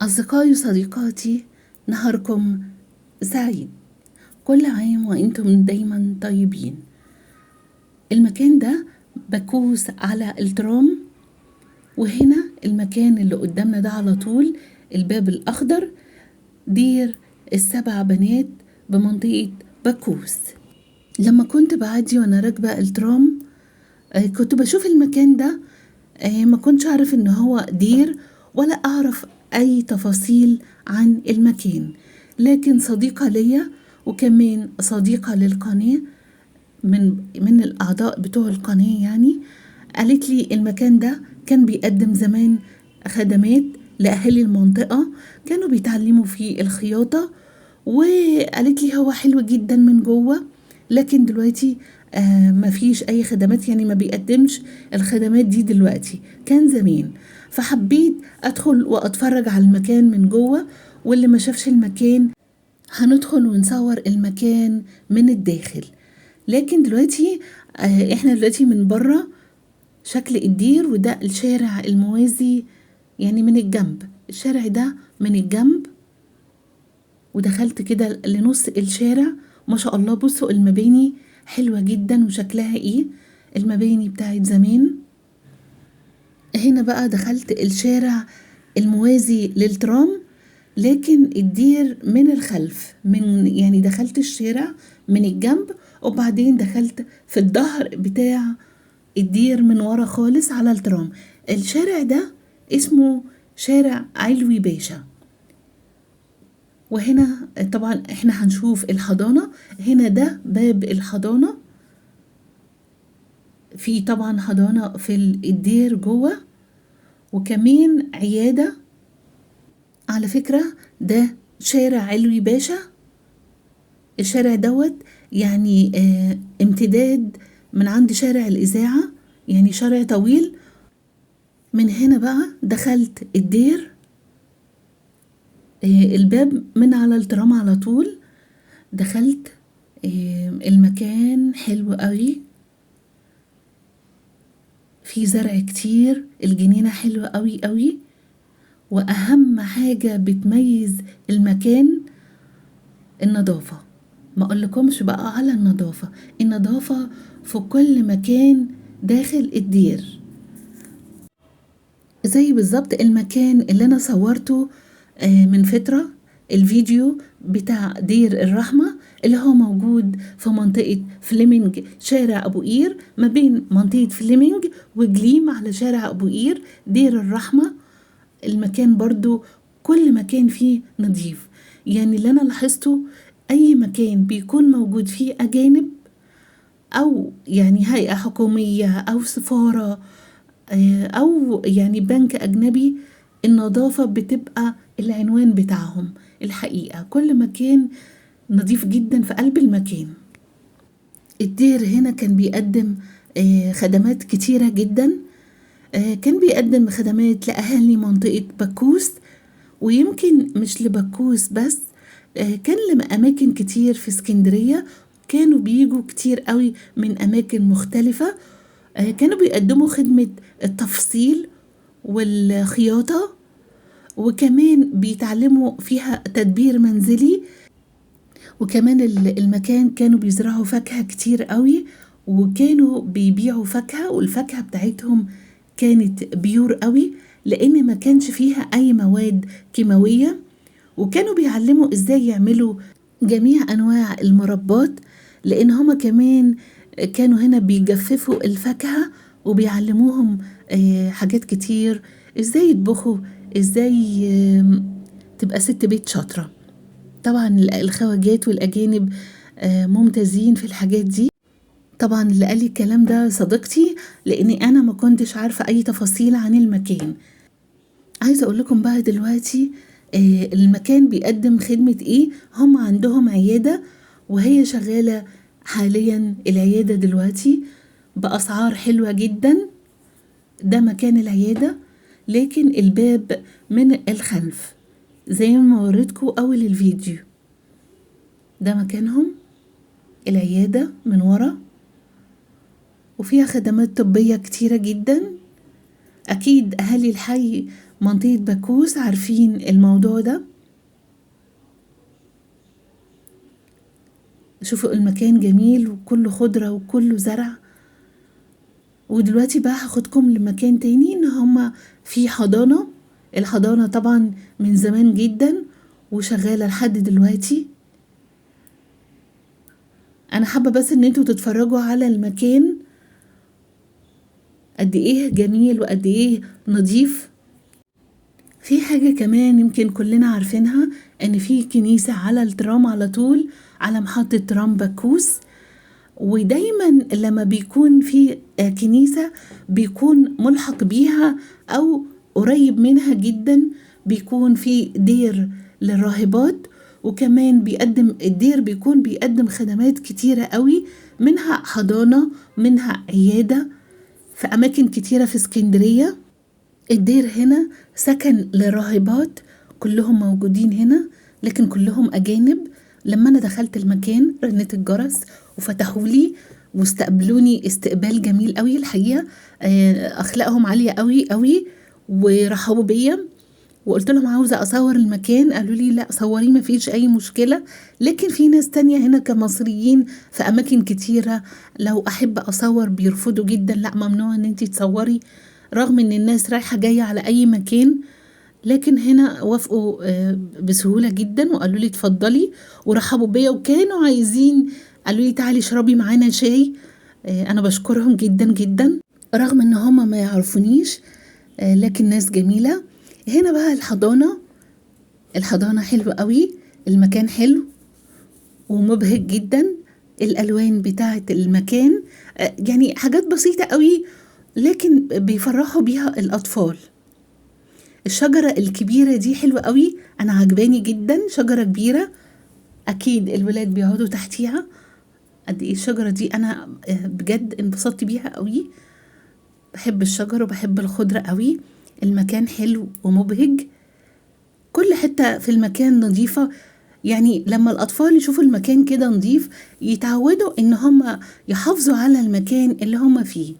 أصدقائي وصديقاتي، نهاركم سعيد. كل عام وأنتم دايما طيبين. المكان ده بكوس على الترام، وهنا المكان اللي قدامنا ده على طول الباب الأخضر دير السبع بنات بمنطقة بكوس. لما كنت بعدي وأنا راكبة الترام كنت بشوف المكان ده، ما كنتش أعرف إن هو دير ولا أعرف أي تفاصيل عن المكان، لكن صديقة ليا وكمان صديقة للقناة من الأعضاء بتوع القناة يعني قالت لي المكان ده كان بيقدم زمان خدمات لأهالي المنطقة، كانوا بيتعلموا فيه الخياطة، وقالت لي هو حلو جدا من جوه، لكن دلوقتي مفيش أي خدمات، يعني ما بيقدمش الخدمات دي دلوقتي، كان زمان. فحبيت أدخل وأتفرج على المكان من جوه، واللي ما شافش المكان هندخل ونصور المكان من الداخل. لكن دلوقتي احنا دلوقتي من بره شكل الدير، وده الشارع الموازي يعني من الجنب، الشارع ده من الجنب، ودخلت كده لنص الشارع. ما شاء الله، بصوا المباني حلوة جدا وشكلها ايه، المباني بتاعت زمان. هنا بقى دخلت الشارع الموازي للترام، لكن الدير من الخلف، يعني دخلت الشارع من الجنب، وبعدين دخلت في الظهر بتاع الدير من ورا خالص على الترام. الشارع ده اسمه شارع علوي باشا. وهنا طبعا احنا هنشوف الحضانة، هنا ده باب الحضانة، في طبعا حضانة في الدير جوه، وكمان عيادة. على فكرة ده شارع علوي باشا، الشارع دوت يعني امتداد من عند شارع الإذاعة، يعني شارع طويل. من هنا بقى دخلت الدير، الباب من على الترام على طول دخلت. المكان حلو قوي، في زرع كتير، الجنينة حلوة قوي قوي، وأهم حاجة بتميز المكان النظافة. ما أقولكمش بقى على النظافة في كل مكان داخل الدير، زي بالظبط المكان اللي أنا صورته من فترة، الفيديو بتاع دير الرحمة اللي هو موجود في منطقة فليمنج شارع أبو قير، ما بين منطقة فليمنج وجليم على شارع أبو قير دير الرحمة. المكان برضو كل مكان فيه نظيف، يعني اللي أنا لاحظته أي مكان بيكون موجود فيه أجانب أو يعني هيئة حكومية أو سفارة أو يعني بنك أجنبي، النظافة بتبقى العنوان بتاعهم. الحقيقة كل مكان نظيف جدا في قلب المكان. الدير هنا كان بيقدم خدمات كتيرة جدا، كان بيقدم خدمات لأهالي منطقة بكوس، ويمكن مش لبكوس بس، كان لأماكن كتير في اسكندرية، كانوا بيجوا كتير قوي من أماكن مختلفة، كانوا بيقدموا خدمة التفصيل والخياطة، وكمان بيتعلموا فيها تدبير منزلي، وكمان المكان كانوا بيزرعوا فاكهة كتير قوي، وكانوا بيبيعوا فاكهة، والفاكهة بتاعتهم كانت بيور قوي لأن ما كانش فيها أي مواد كيماوية، وكانوا بيعلموا إزاي يعملوا جميع أنواع المربات، لأن هما كمان كانوا هنا بيجففوا الفاكهة وبيعلموهم حاجات كتير، إزاي يطبخوا، إزاي تبقى ست بيت شاطرة. طبعا الخواجات والأجانب ممتازين في الحاجات دي. طبعا اللي قال لي الكلام ده صديقتي، لأني أنا ما كنتش عارفة أي تفاصيل عن المكان. عايزة أقول لكم بقى دلوقتي المكان بيقدم خدمة إيه. هم عندهم عيادة وهي شغالة حاليا، العيادة دلوقتي بأسعار حلوة جدا. ده مكان العيادة، لكن الباب من الخلف زي ما وريتكم أول الفيديو. ده مكانهم، العيادة من ورا، وفيها خدمات طبية كتيرة جدا. أكيد أهالي الحي منطقة باكوس عارفين الموضوع ده. شوفوا المكان جميل وكله خضرة وكله زرع. ودلوقتي بقى هاخدكم لمكان تاني، ان هما في حضانة. الحضانة طبعا من زمان جدا وشغالة لحد دلوقتي. انا حابة بس ان انتوا تتفرجوا على المكان قد ايه جميل وقد ايه نظيف. في حاجة كمان يمكن كلنا عارفينها، ان في كنيسة على الترام على طول، على محطة ترام باكوس. ودايما لما بيكون في كنيسة بيكون ملحق بيها أو قريب منها جدا بيكون في دير للراهبات. وكمان الدير بيكون بيقدم خدمات كتيرة قوي، منها حضانة، منها عيادة في أماكن كتيرة في اسكندرية. الدير هنا سكن للراهبات، كلهم موجودين هنا لكن كلهم أجانب. لما أنا دخلت المكان رنيت الجرس وفتحوا لي واستقبلوني استقبال جميل قوي الحقيقة. أخلاقهم عالية قوي قوي ورحبوا بيا. وقلت لهم عاوزة أصور المكان، قالوا لي لا صوريه ما فيش أي مشكلة. لكن في ناس تانية هنا كمصريين في أماكن كتيرة لو أحب أصور بيرفضوا جدا، لا ممنوع أن انتي تصوري، رغم أن الناس رايحة جاية على أي مكان. لكن هنا وافقوا بسهولة جدا وقالوا لي اتفضلي ورحبوا بيا. وكانوا عايزين قالوا لي تعالي اشربي معانا شاي. أنا بشكرهم جدا جدا رغم أن هما ما يعرفونيش، لكن ناس جميلة. هنا بقى الحضانة حلوة قوي، المكان حلو ومبهج جدا. الألوان بتاعة المكان يعني حاجات بسيطة قوي لكن بيفرحوا بيها الأطفال. الشجرة الكبيرة دي حلوة قوي، أنا عجباني جدا، شجرة كبيرة أكيد الولاد بيقعدوا تحتيها. قد إيه الشجرة دي أنا بجد انبسطت بيها قوي. بحب الشجر وبحب الخضرة قوي. المكان حلو ومبهج، كل حتة في المكان نظيفة. يعني لما الأطفال يشوفوا المكان كده نظيف يتعودوا إن هم يحافظوا على المكان اللي هم فيه.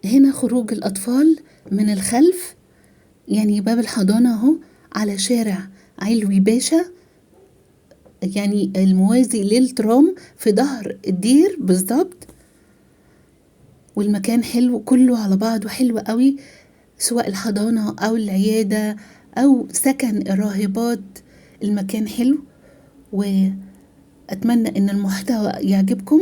هنا خروج الأطفال من الخلف، يعني باب الحضانة اهو على شارع علوي باشا، يعني الموازي للترام في ظهر الدير بالظبط. والمكان حلو كله على بعضه حلو قوي، سواء الحضانة أو العيادة أو سكن الراهبات. المكان حلو وأتمنى أن المحتوى يعجبكم،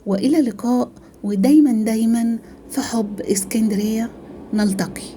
وإلى اللقاء. ودايما دايما في حب اسكندرية نلتقي.